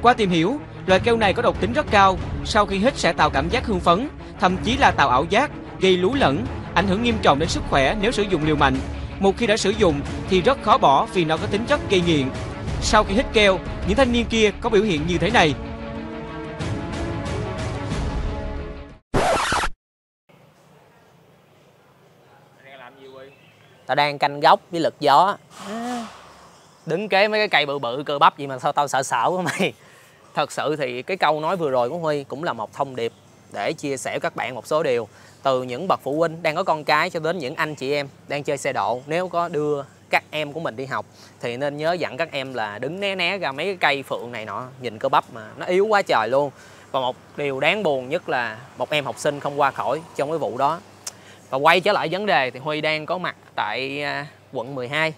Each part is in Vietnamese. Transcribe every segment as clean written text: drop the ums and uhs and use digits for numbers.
Qua tìm hiểu, loại keo này có độc tính rất cao, sau khi hít sẽ tạo cảm giác hưng phấn, thậm chí là tạo ảo giác, gây lú lẫn, ảnh hưởng nghiêm trọng đến sức khỏe nếu sử dụng liều mạnh. Một khi đã sử dụng thì rất khó bỏ vì nó có tính chất gây nghiện. Sau khi hít keo, những thanh niên kia có biểu hiện như thế này. Tao đang canh góc với lực gió. Đứng kế mấy cái cây bự bự cơ bắp gì mà sao tao sợ sợ quá mày. Thật sự thì cái câu nói vừa rồi của Huy cũng là một thông điệp để chia sẻ với các bạn một số điều. Từ những bậc phụ huynh đang có con cái cho đến những anh chị em đang chơi xe độ, nếu có đưa các em của mình đi học thì nên nhớ dặn các em là đứng né né ra mấy cái cây phượng này nọ, nhìn cơ bắp mà nó yếu quá trời luôn. Và một điều đáng buồn nhất là một em học sinh không qua khỏi trong cái vụ đó. Và quay trở lại vấn đề thì Huy đang có mặt tại quận 12.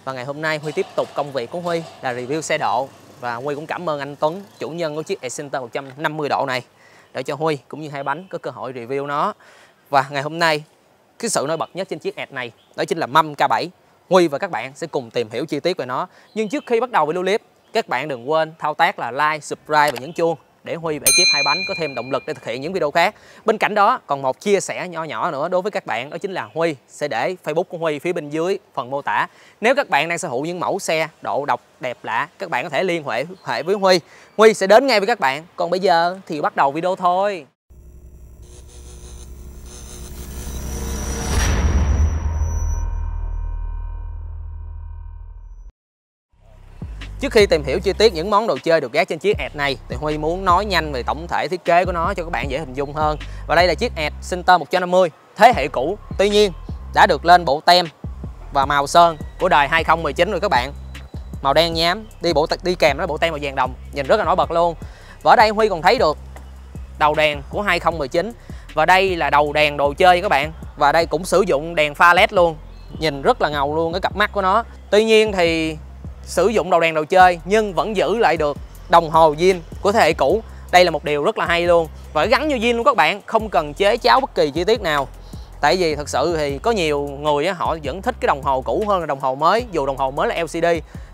Và ngày hôm nay Huy tiếp tục công việc của Huy là review xe độ. Và Huy cũng cảm ơn anh Tuấn, chủ nhân của chiếc Excenter 150 độ này, để cho Huy cũng như Hai Bánh có cơ hội review nó. Và ngày hôm nay cái sự nổi bật nhất trên chiếc Edge này đó chính là mâm K7. Huy và các bạn sẽ cùng tìm hiểu chi tiết về nó. Nhưng trước khi bắt đầu video clip, các bạn đừng quên thao tác là like, subscribe và nhấn chuông để Huy và ekip Hai Bánh có thêm động lực để thực hiện những video khác. Bên cạnh đó còn một chia sẻ nhỏ nhỏ nữa đối với các bạn, đó chính là Huy sẽ để Facebook của Huy phía bên dưới phần mô tả. Nếu các bạn đang sở hữu những mẫu xe độ độc đẹp lạ, các bạn có thể liên hệ với Huy. Huy sẽ đến ngay với các bạn. Còn bây giờ thì bắt đầu video thôi. Trước khi tìm hiểu chi tiết những món đồ chơi được gác trên chiếc Edge này thì Huy muốn nói nhanh về tổng thể thiết kế của nó cho các bạn dễ hình dung hơn. Và đây là chiếc Edge Center 150 thế hệ cũ, tuy nhiên đã được lên bộ tem và màu sơn của đời 2019 rồi các bạn. Màu đen nhám, đi kèm với bộ tem màu vàng đồng, nhìn rất là nổi bật luôn. Và ở đây Huy còn thấy được đầu đèn của 2019 và đây là đầu đèn đồ chơi các bạn. Và đây cũng sử dụng đèn pha LED luôn, nhìn rất là ngầu luôn cái cặp mắt của nó. Tuy nhiên thì sử dụng đầu đèn đồ chơi nhưng vẫn giữ lại được đồng hồ zin của thế hệ cũ. Đây là một điều rất là hay luôn. Và gắn vô zin luôn các bạn, không cần chế cháo bất kỳ chi tiết nào. Tại vì thật sự thì có nhiều người họ vẫn thích cái đồng hồ cũ hơn là đồng hồ mới, dù đồng hồ mới là LCD.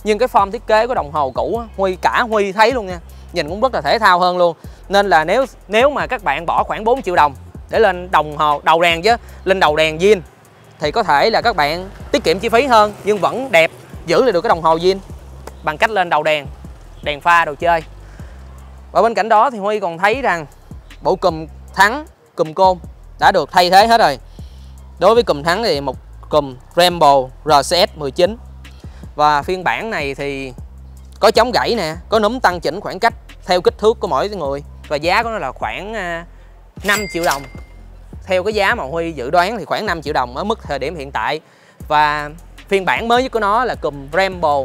Nhưng cái form thiết kế của đồng hồ cũ Huy thấy luôn nha, nhìn cũng rất là thể thao hơn luôn. Nên là nếu mà các bạn bỏ khoảng 4 triệu đồng để lên đồng hồ đầu đèn chứ, lên đầu đèn zin thì có thể là các bạn tiết kiệm chi phí hơn nhưng vẫn đẹp, giữ lại được cái đồng hồ zin bằng cách lên đầu đèn pha đồ chơi. Và bên cạnh đó thì Huy còn thấy rằng bộ cùm thắng, cùm côn đã được thay thế hết rồi. Đối với cùm thắng thì một cùm Rambo RCS 19. Và phiên bản này thì có chống gãy nè, có núm tăng chỉnh khoảng cách theo kích thước của mỗi người. Và giá của nó là khoảng 5 triệu đồng. Theo cái giá mà Huy dự đoán thì khoảng 5 triệu đồng ở mức thời điểm hiện tại. Và phiên bản mới nhất của nó là cùm Rambo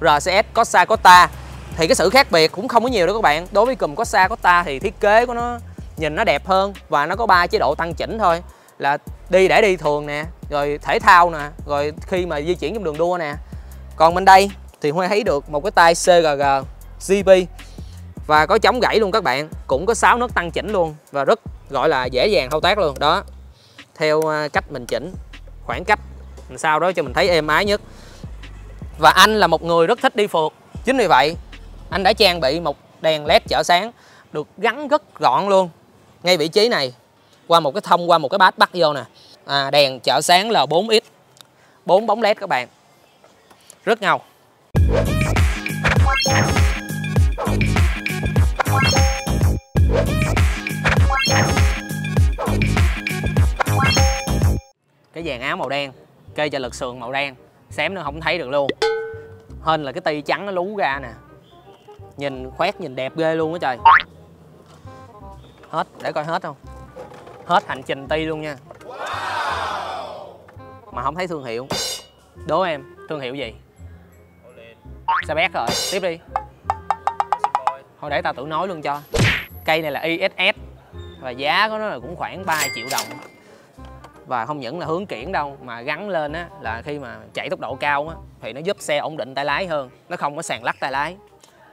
RCS Corsa Costa. Thì cái sự khác biệt cũng không có nhiều đâu các bạn. Đối với cùm Corsa Costa thì thiết kế của nó nhìn nó đẹp hơn và nó có 3 chế độ tăng chỉnh thôi. Là để đi thường nè, rồi thể thao nè, rồi khi mà di chuyển trong đường đua nè. Còn bên đây thì Huy thấy được một cái tay CGG GP và có chống gãy luôn các bạn, cũng có 6 nấc tăng chỉnh luôn và rất gọi là dễ dàng thao tác luôn đó. Theo cách mình chỉnh khoảng cách làm sao đó cho mình thấy êm ái nhất. Và anh là một người rất thích đi phượt, chính vì vậy anh đã trang bị một đèn LED chở sáng được gắn rất gọn luôn ngay vị trí này, qua một cái bát bắt vô nè. Đèn chở sáng L4X, 4 bóng LED các bạn, rất ngầu. Cái dàn áo màu đen, kê cho lực sườn màu đen, xém nữa không thấy được luôn. Hên là cái ti trắng nó lú ra nè, nhìn khoét, nhìn đẹp ghê luôn á trời. Hết, để coi hết không? Hết hành trình ti luôn nha. Mà không thấy thương hiệu. Đố em, thương hiệu gì? Sao bét rồi, tiếp đi. Thôi để tao tự nói luôn cho. Cây này là ISS và giá của nó là cũng khoảng 3 triệu đồng. Và không những là hướng kiển đâu, mà gắn lên á là khi mà chạy tốc độ cao á thì nó giúp xe ổn định tay lái hơn, nó không có sàn lắc tay lái.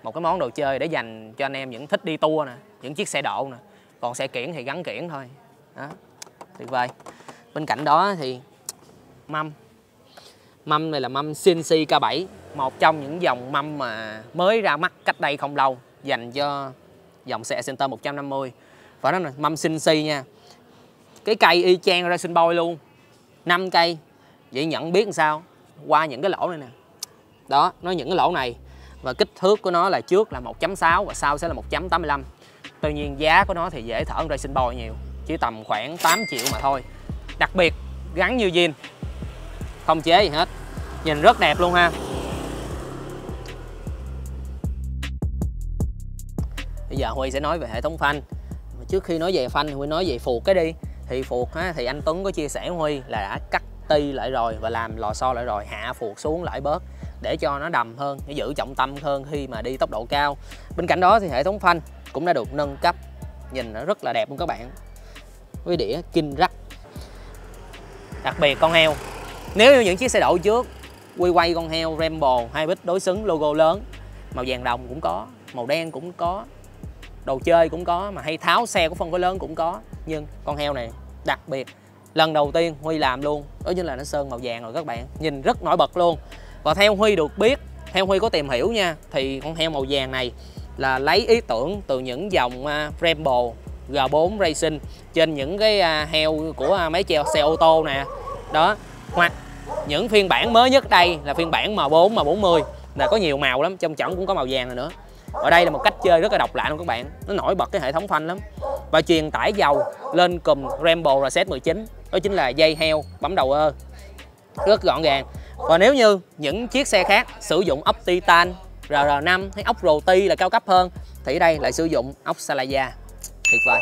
Một cái món đồ chơi để dành cho anh em những thích đi tour nè, những chiếc xe độ nè. Còn xe kiển thì gắn kiển thôi. Đó, tuyệt vời. Bên cạnh đó thì mâm này là mâm CNC K7, một trong những dòng mâm mà mới ra mắt cách đây không lâu dành cho dòng xe Center 150. Và nó là mâm xinh xi nha. Cái cây y chang Racing Boy luôn. 5 cây. Vậy nhận biết làm sao? Qua những cái lỗ này nè. Đó, nó những cái lỗ này. Và kích thước của nó là trước là 1.6 và sau sẽ là 1.85. Tuy nhiên giá của nó thì dễ thở hơn Racing Boy nhiều, chỉ tầm khoảng 8 triệu mà thôi. Đặc biệt gắn như zin, không chế gì hết. Nhìn rất đẹp luôn ha. Bây giờ Huy sẽ nói về hệ thống phanh. Mà trước khi nói về phanh thì Huy nói về phuộc cái đi. Thì phuộc á, thì anh Tuấn có chia sẻ Huy là đã cắt ti lại rồi và làm lò xo lại rồi, hạ phuộc xuống lại bớt để cho nó đầm hơn, nó giữ trọng tâm hơn khi mà đi tốc độ cao. Bên cạnh đó thì hệ thống phanh cũng đã được nâng cấp, nhìn nó rất là đẹp luôn các bạn. Với đĩa Kinrack. Đặc biệt con heo. Nếu như những chiếc xe độ trước Huy quay con heo Rambo Hybrid đối xứng logo lớn, màu vàng đồng cũng có, màu đen cũng có, đồ chơi cũng có, mà hay tháo xe của phân khối lớn cũng có. Nhưng con heo này đặc biệt, lần đầu tiên Huy làm luôn, đó chính là nó sơn màu vàng rồi các bạn, nhìn rất nổi bật luôn. Và theo Huy được biết, theo Huy có tìm hiểu nha, thì con heo màu vàng này là lấy ý tưởng từ những dòng Rambo G4 Racing trên những cái heo của mấy xe ô tô nè. Đó, hoặc những phiên bản mới nhất đây là phiên bản M4, M40 là có nhiều màu lắm, trong trỏng cũng có màu vàng này nữa. Ở đây là một cách chơi rất là độc lạ luôn các bạn, nó nổi bật cái hệ thống phanh lắm. Và truyền tải dầu lên cùm Rambo RZ19, đó chính là dây heo bấm đầu ơ, rất gọn gàng. Và nếu như những chiếc xe khác sử dụng ốc Titan, RR5 hay ốc Roti là cao cấp hơn, thì ở đây lại sử dụng ốc Salaya. Tuyệt vời.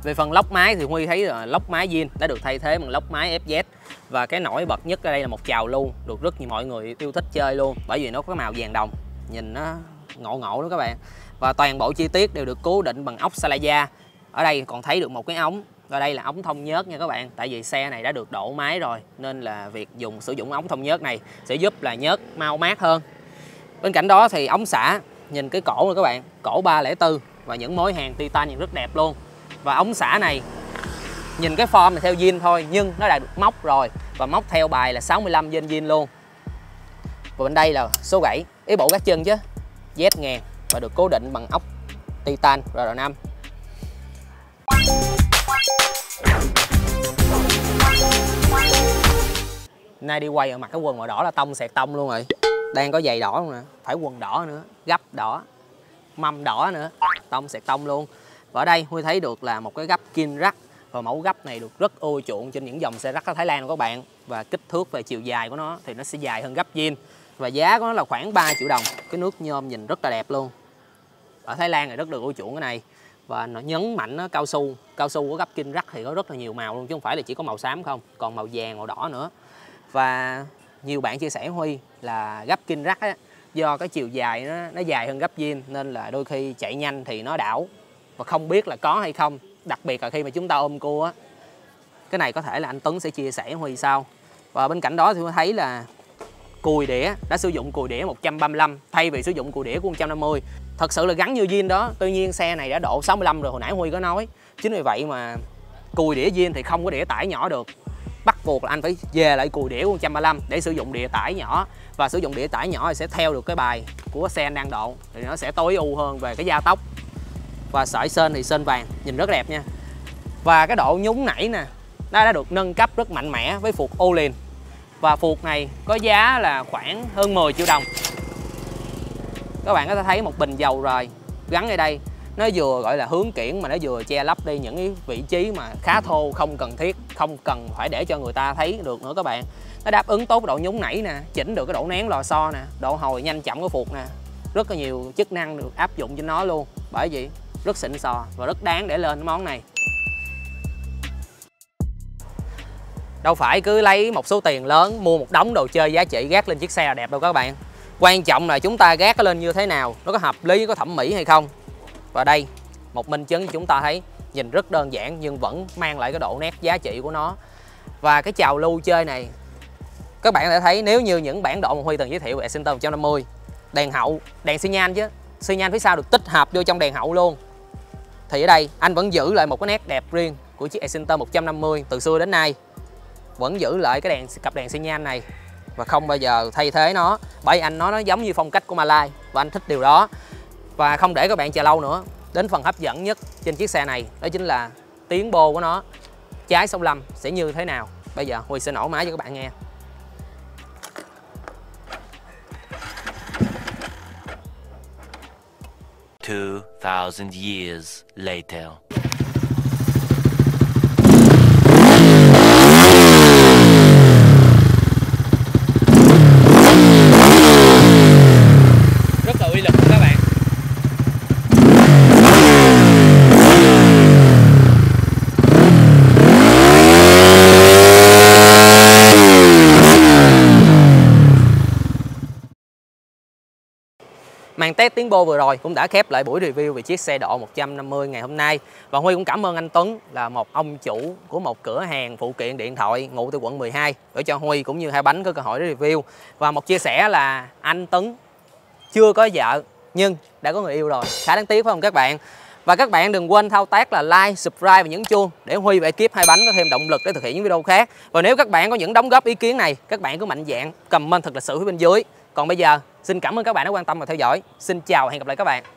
Về phần lốc máy thì Huy thấy là lốc máy zin đã được thay thế bằng lốc máy FZ. Và cái nổi bật nhất ở đây là một chào lưu được rất nhiều mọi người yêu thích chơi luôn, bởi vì nó có màu vàng đồng, nhìn nó ngộ ngộ đó các bạn. Và toàn bộ chi tiết đều được cố định bằng ốc Salaya. Ở đây còn thấy được một cái ống, và đây là ống thông nhớt nha các bạn. Tại vì xe này đã được độ máy rồi, nên là việc sử dụng ống thông nhớt này sẽ giúp là nhớt mau mát hơn. Bên cạnh đó thì ống xả, nhìn cái cổ này các bạn, cổ 304 và những mối hàng titan nhìn rất đẹp luôn. Và ống xả này nhìn cái form này theo zin thôi, nhưng nó đã được móc rồi, và móc theo bài là 65 trên zin luôn. Và bên đây là số gãy, ý bộ gác chân chứ, Z1000 và được cố định bằng ốc Titan RR5. Nay đi quay ở mặc cái quần màu đỏ là tông xẹt tông luôn rồi. Đang có giày đỏ luôn nè, phải quần đỏ nữa, gấp đỏ, mâm đỏ nữa, tông xẹt tông luôn. Và ở đây Huy thấy được là một cái gấp Kinrack, và mẫu gấp này được rất ưa chuộng trên những dòng xe rắc ở Thái Lan của các bạn. Và kích thước về chiều dài của nó thì nó sẽ dài hơn gấp zin, và giá của nó là khoảng 3 triệu đồng. Cái nước nhôm nhìn rất là đẹp luôn. Ở Thái Lan này rất được ưa chuộng cái này. Và nó nhấn mạnh nó cao su của gấp Kinrack thì có rất là nhiều màu luôn, chứ không phải là chỉ có màu xám không, còn màu vàng, màu đỏ nữa. Và nhiều bạn chia sẻ Huy là gấp Kinrack á, do cái chiều dài nó dài hơn gấp zin, nên là đôi khi chạy nhanh thì nó đảo và không biết là có hay không. Đặc biệt là khi mà chúng ta ôm cua á. Cái này có thể là anh Tuấn sẽ chia sẻ Huy sau. Và bên cạnh đó thì Huy thấy là cùi đĩa đã sử dụng cùi đĩa 135 thay vì sử dụng cùi đĩa của 150. Thật sự là gắn như zin đó. Tuy nhiên xe này đã độ 65 rồi, hồi nãy Huy có nói. Chính vì vậy mà cùi đĩa zin thì không có đĩa tải nhỏ được. Bắt buộc là anh phải về lại cùi đĩa của 135 để sử dụng đĩa tải nhỏ. Và sử dụng đĩa tải nhỏ thì sẽ theo được cái bài của xe anh đang độ, thì nó sẽ tối ưu hơn về cái gia tốc. Và sợi sên thì sên vàng, nhìn rất đẹp nha. Và cái độ nhún nảy nè, nó đã được nâng cấp rất mạnh mẽ với phuộc Olin. Và phuộc này có giá là khoảng hơn 10 triệu đồng. Các bạn có thể thấy một bình dầu rồi gắn ở đây, nó vừa gọi là hướng kiển mà nó vừa che lấp đi những cái vị trí mà khá thô, không cần thiết, không cần phải để cho người ta thấy được nữa các bạn. Nó đáp ứng tốt độ nhún nảy nè, chỉnh được cái độ nén lò xo nè, độ hồi nhanh chậm của phuộc nè, rất là nhiều chức năng được áp dụng trên nó luôn. Bởi vậy rất xịn sò và rất đáng để lên cái món này. Đâu phải cứ lấy một số tiền lớn mua một đống đồ chơi giá trị gác lên chiếc xe là đẹp đâu các bạn. Quan trọng là chúng ta gác nó lên như thế nào, nó có hợp lý, có thẩm mỹ hay không. Và đây, một minh chứng chúng ta thấy nhìn rất đơn giản nhưng vẫn mang lại cái độ nét giá trị của nó. Và cái trào lưu chơi này, các bạn có thể thấy nếu như những bản độ mà Huy từng giới thiệu về Center 150, đèn hậu, đèn xi nhan chứ, xi nhan phía sau được tích hợp vô trong đèn hậu luôn. Thì ở đây anh vẫn giữ lại một cái nét đẹp riêng của chiếc Center 150 từ xưa đến nay. Vẫn giữ lại cái cặp đèn xi nhan này. và không bao giờ thay thế nó, bởi anh nó giống như phong cách của Malai và anh thích điều đó. Và không để các bạn chờ lâu nữa, đến phần hấp dẫn nhất trên chiếc xe này, đó chính là tiếng bô của nó trái 65 sẽ như thế nào. Bây giờ Huy sẽ nổ máy cho các bạn nghe. Two 2,000 years later. Rất là uy lực các bạn. Màn test tiếng bô vừa rồi cũng đã khép lại buổi review về chiếc xe độ 150 ngày hôm nay. Và Huy cũng cảm ơn anh Tuấn là một ông chủ của một cửa hàng phụ kiện điện thoại ngụ tại quận 12 để cho Huy cũng như Hai Bánh có cơ hội để review. Và một chia sẻ là anh Tuấn chưa có vợ nhưng đã có người yêu rồi. Khá đáng tiếc phải không các bạn? Và các bạn đừng quên thao tác là like, subscribe và nhấn chuông để Huy và ekip Hai Bánh có thêm động lực để thực hiện những video khác. Và nếu các bạn có những đóng góp ý kiến này, các bạn cứ mạnh dạn comment thật lịch sự phía bên dưới. Còn bây giờ, xin cảm ơn các bạn đã quan tâm và theo dõi. Xin chào và hẹn gặp lại các bạn.